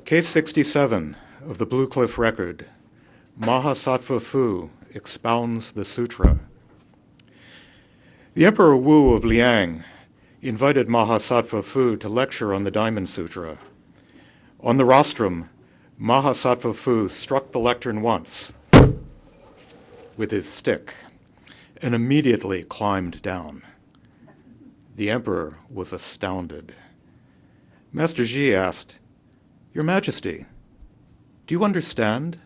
Case 67 of the Blue Cliff Record, Mahasattva Fu expounds the sutra. The Emperor Wu of Liang invited Mahasattva Fu to lecture on the Diamond Sutra. On the rostrum, Mahasattva Fu struck the lectern once with his stick and immediately climbed down. The emperor was astounded. Master Ji asked, "Your Majesty, do you understand?"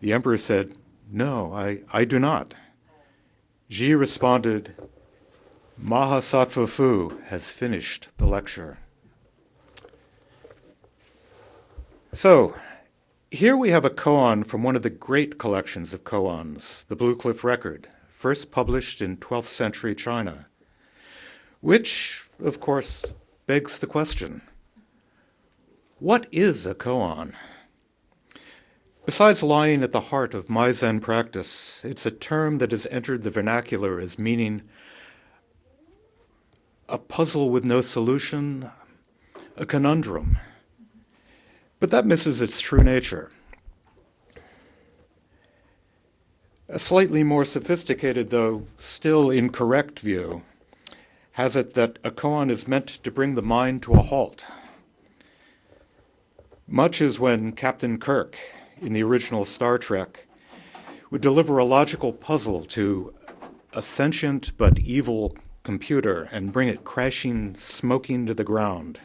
The emperor said, "No, I do not." Ji responded, "Mahasattva Fu has finished the lecture." So, here we have a koan from one of the great collections of koans, the Blue Cliff Record, first published in 12th century China, which, of course, begs the question, what is a koan? Besides lying at the heart of my Zen practice, it's a term that has entered the vernacular as meaning a puzzle with no solution, a conundrum. But that misses its true nature. A slightly more sophisticated, though still incorrect view has it that a koan is meant to bring the mind to a halt. Much as when Captain Kirk, in the original Star Trek, would deliver a logical puzzle to a sentient but evil computer and bring it crashing, smoking to the ground,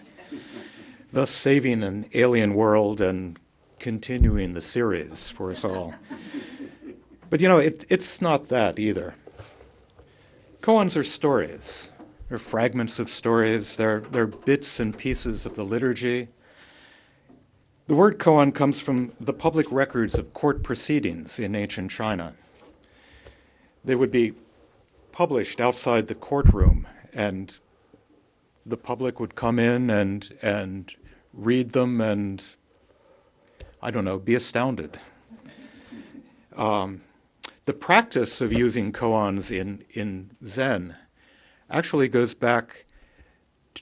thus saving an alien world and continuing the series for us all. But it's not that either. Koans are stories. They're fragments of stories. They're bits and pieces of the liturgy. The word koan comes from the public records of court proceedings in ancient China. They would be published outside the courtroom, and the public would come in and read them and, be astounded. The practice of using koans in Zen actually goes back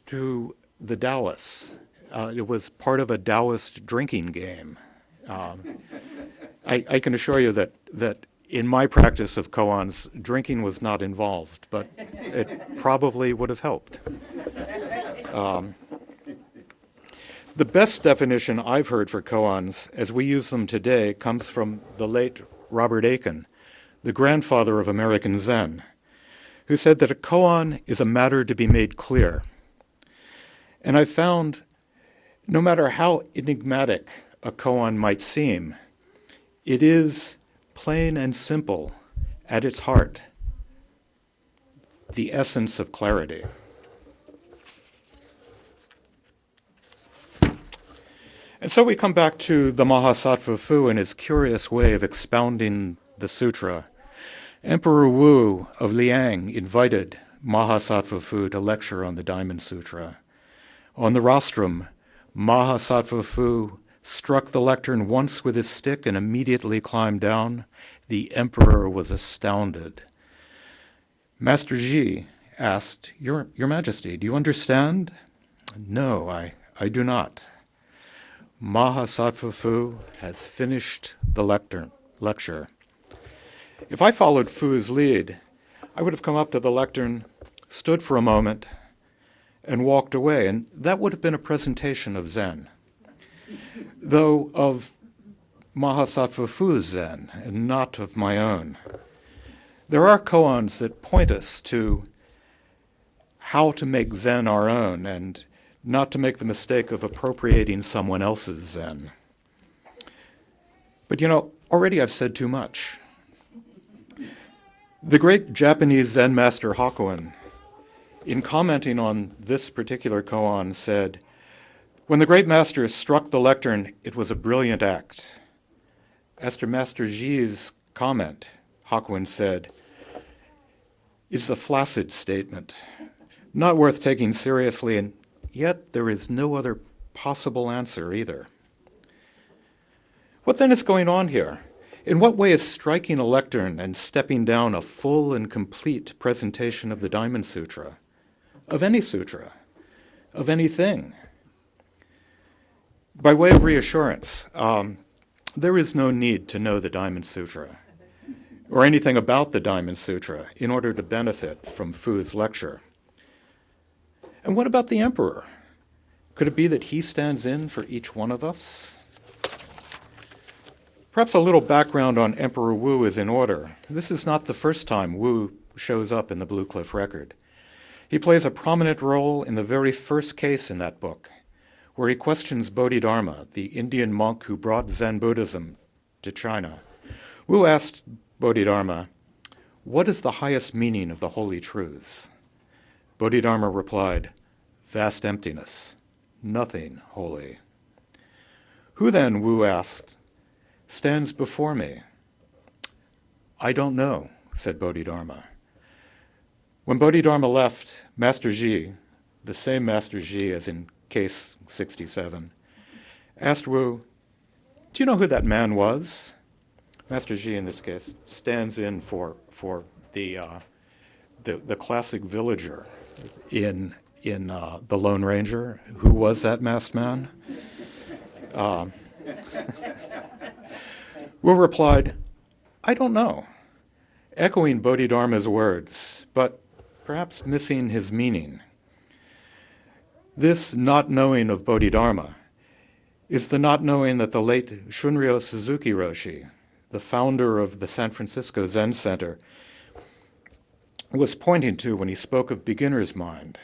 to the Taoists. It was part of a Taoist drinking game. I can assure you that in my practice of koans, drinking was not involved, but it probably would have helped. The best definition I've heard for koans, as we use them today, comes from the late Robert Aiken, the grandfather of American Zen, who said that a koan is a matter to be made clear. And I found, no matter how enigmatic a koan might seem, it is plain and simple at its heart, the essence of clarity. And so we come back to the Mahasattva Fu and his curious way of expounding the sutra. Emperor Wu of Liang invited Mahasattva Fu to lecture on the Diamond Sutra. On the rostrum, Mahasattva Fu struck the lectern once with his stick and immediately climbed down. The emperor was astounded. Master Ji asked, Your Majesty, do you understand?" "No, I do not." Mahasattva Fu has finished the lecture. If I followed Fu's lead, I would have come up to the lectern, stood for a moment, and walked away, and that would have been a presentation of Zen, though of Mahasattva Fu's Zen, and not of my own. There are koans that point us to how to make Zen our own, and not to make the mistake of appropriating someone else's Zen. But already I've said too much. The great Japanese Zen master Hakuin, in commenting on this particular koan, said, "When the great master struck the lectern, it was a brilliant act." As to Master Ji's comment, Hakuin said, "It's a flaccid statement, not worth taking seriously, and yet there is no other possible answer either." What then is going on here? In what way is striking a lectern and stepping down a full and complete presentation of the Diamond Sutra, of any sutra, of anything? By way of reassurance, there is no need to know the Diamond Sutra or anything about the Diamond Sutra in order to benefit from Fu's lecture. And what about the emperor? Could it be that he stands in for each one of us? Perhaps a little background on Emperor Wu is in order. This is not the first time Wu shows up in the Blue Cliff Record. He plays a prominent role in the very first case in that book, where he questions Bodhidharma, the Indian monk who brought Zen Buddhism to China. Wu asked Bodhidharma, "What is the highest meaning of the holy truths?" Bodhidharma replied, "Vast emptiness, nothing holy." "Who then," Wu asked, "stands before me?" "I don't know," said Bodhidharma. When Bodhidharma left, Master Ji, the same Master Ji as in case 67, asked Wu, "Do you know who that man was?" Master Ji, in this case, stands in for the classic villager in The Lone Ranger. Who was that masked man? Wu replied, "I don't know," echoing Bodhidharma's words, but perhaps missing his meaning. This not knowing of Bodhidharma is the not knowing that the late Shunryo Suzuki Roshi, the founder of the San Francisco Zen Center, was pointing to when he spoke of beginner's mind,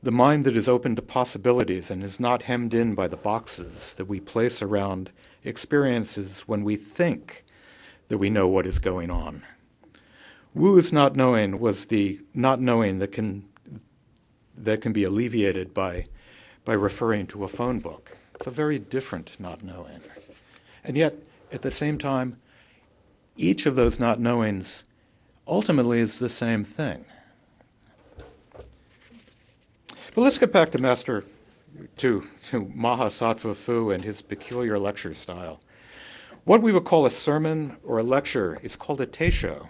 the mind that is open to possibilities and is not hemmed in by the boxes that we place around experiences when we think that we know what is going on. Wu's not knowing was the not knowing that can be alleviated by referring to a phone book. It's a very different not knowing. And yet, at the same time, each of those not knowings ultimately is the same thing. But let's get back to Mahasattva Fu and his peculiar lecture style. What we would call a sermon or a lecture is called a teisho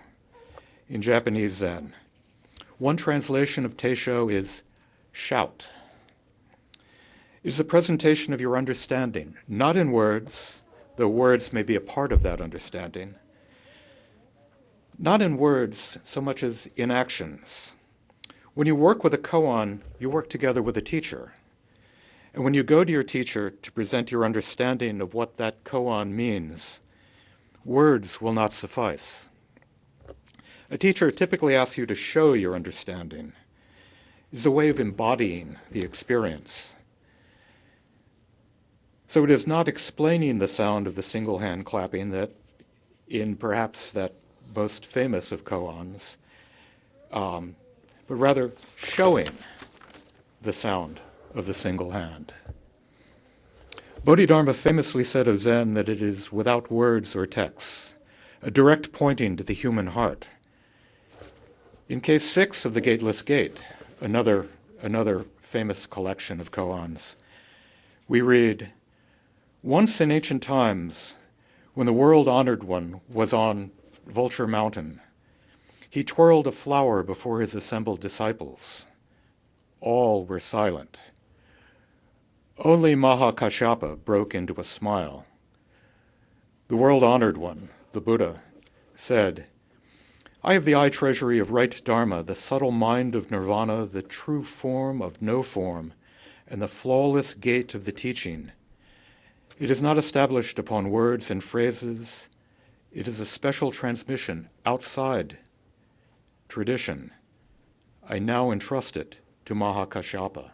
in Japanese Zen. One translation of teisho is shout. It is a presentation of your understanding, not in words, though words may be a part of that understanding. Not in words so much as in actions. When you work with a koan, you work together with a teacher. And when you go to your teacher to present your understanding of what that koan means, words will not suffice. A teacher typically asks you to show your understanding. It is a way of embodying the experience. So it is not explaining the sound of the single hand clapping that in perhaps that most famous of koans, but rather showing the sound of the single hand. Bodhidharma famously said of Zen that it is without words or texts, a direct pointing to the human heart. In case 6 of the Gateless Gate, another famous collection of koans, we read, "Once in ancient times, when the world-honored one was on Vulture Mountain, he twirled a flower before his assembled disciples. All were silent. Only Mahakashyapa broke into a smile. The world-honored one, the Buddha, said, 'I have the eye treasury of right Dharma, the subtle mind of nirvana, the true form of no form, and the flawless gate of the teaching. It is not established upon words and phrases. It is a special transmission outside tradition. I now entrust it to Mahakashyapa.'"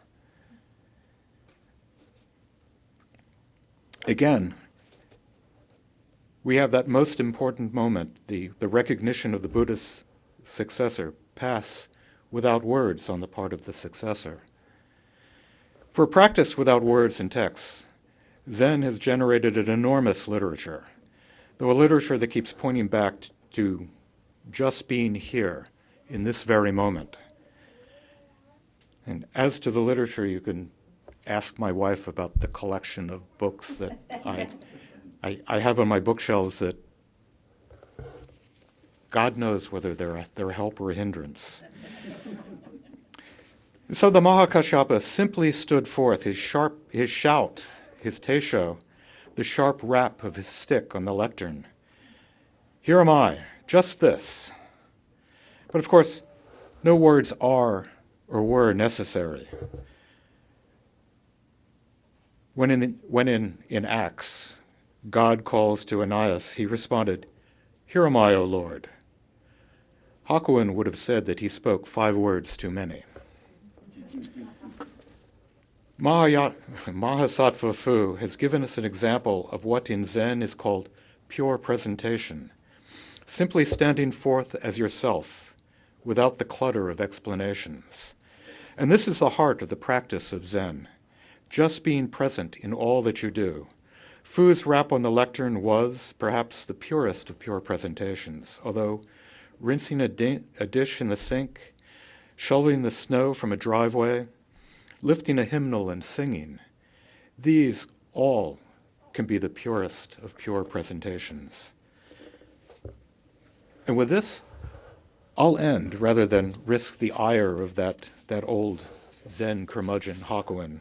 Again, we have that most important moment, the recognition of the Buddha's successor, pass without words on the part of the successor. For practice without words and texts, Zen has generated an enormous literature, though a literature that keeps pointing back to just being here in this very moment. And as to the literature, you can ask my wife about the collection of books that I have on my bookshelves that God knows whether they're a help or a hindrance. So the Mahakashyapa simply stood forth, his shout, his teisho, the sharp rap of his stick on the lectern. Here am I, just this. But of course, no words are or were necessary. When in Acts, God calls to Ananias, he responded, "Here am I, O Lord." Hakuin would have said that he spoke 5 words too many. Mahasattva Fu has given us an example of what in Zen is called pure presentation, simply standing forth as yourself, without the clutter of explanations. And this is the heart of the practice of Zen, just being present in all that you do. Fu's rap on the lectern was, perhaps, the purest of pure presentations, although rinsing a dish in the sink, shoveling the snow from a driveway, lifting a hymnal and singing, these all can be the purest of pure presentations. And with this, I'll end rather than risk the ire of that old Zen curmudgeon Hakuin.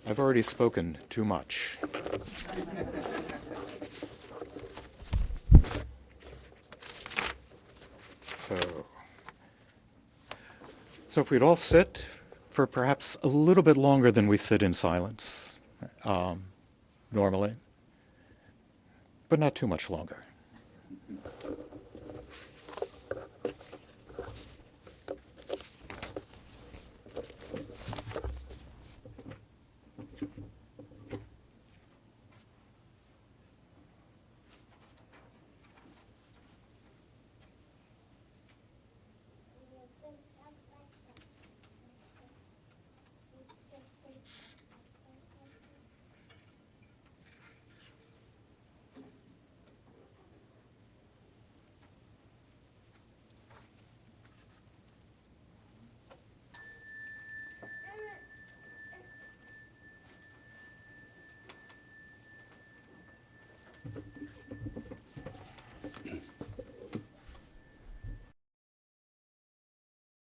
I've already spoken too much. So if we'd all sit for perhaps a little bit longer than we sit in silence, normally, but not too much longer.